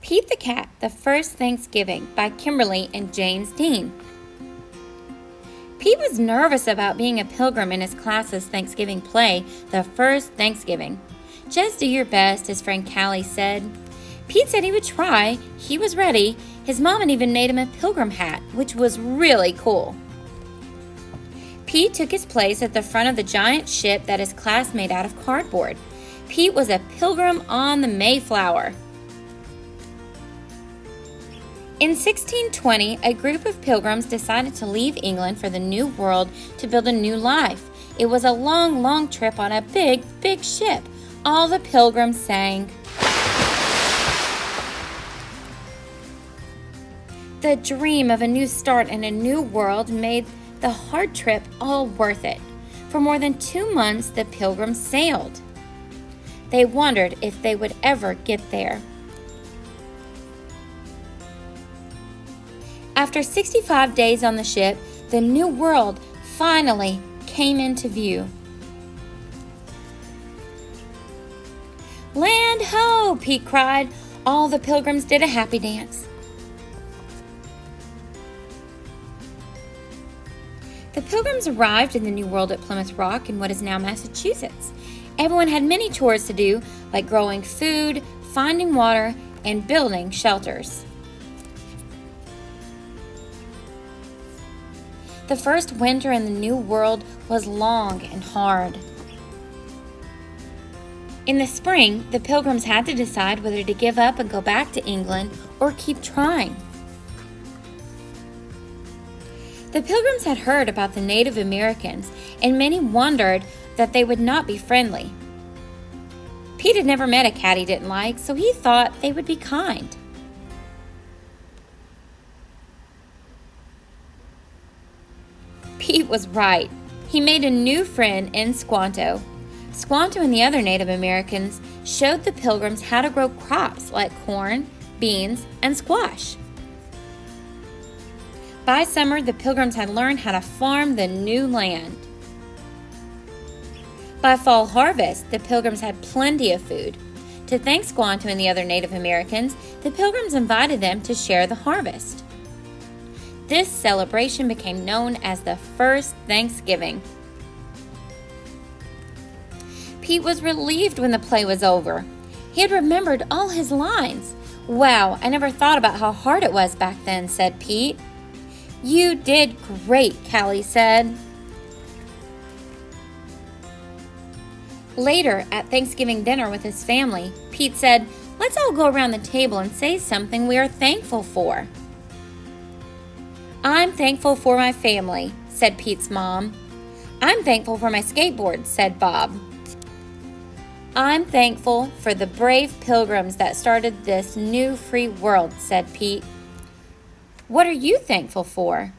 Pete the Cat, The First Thanksgiving by Kimberly and James Dean. Pete was nervous about being a pilgrim in his class's Thanksgiving play, The First Thanksgiving. "Just do your best," his friend Callie said. Pete said he would try. He was ready. His mom had even made him a pilgrim hat, which was really cool. Pete took his place at the front of the giant ship that his class made out of cardboard. Pete was a pilgrim on the Mayflower. In 1620, a group of pilgrims decided to leave England for the New World to build a new life. It was a long, long trip on a big, big ship. All the pilgrims sang. The dream of a new start and a new world made the hard trip all worth it. For more than 2 months, the pilgrims sailed. They wondered if they would ever get there. After 65 days on the ship, the new world finally came into view. "Land ho!" Pete cried. All the pilgrims did a happy dance. The pilgrims arrived in the new world at Plymouth Rock in what is now Massachusetts. Everyone had many chores to do, like growing food, finding water, and building shelters. The first winter in the new world was long and hard. In the spring, the pilgrims had to decide whether to give up and go back to England or keep trying. The pilgrims had heard about the Native Americans, and many wondered that they would not be friendly. Pete had never met a cat he didn't like, so he thought they would be kind. Pete was right. He made a new friend in Squanto. Squanto and the other Native Americans showed the pilgrims how to grow crops like corn, beans, and squash. By summer, the pilgrims had learned how to farm the new land. By fall harvest, the pilgrims had plenty of food. To thank Squanto and the other Native Americans, the pilgrims invited them to share the harvest. This celebration became known as the First Thanksgiving. Pete was relieved when the play was over. He had remembered all his lines. "Wow, I never thought about how hard it was back then," said Pete. "You did great," Callie said. Later, at Thanksgiving dinner with his family, Pete said, "Let's all go around the table and say something we are thankful for." "I'm thankful for my family," said Pete's mom. "I'm thankful for my skateboard," said Bob. "I'm thankful for the brave pilgrims that started this new free world," said Pete. "What are you thankful for?"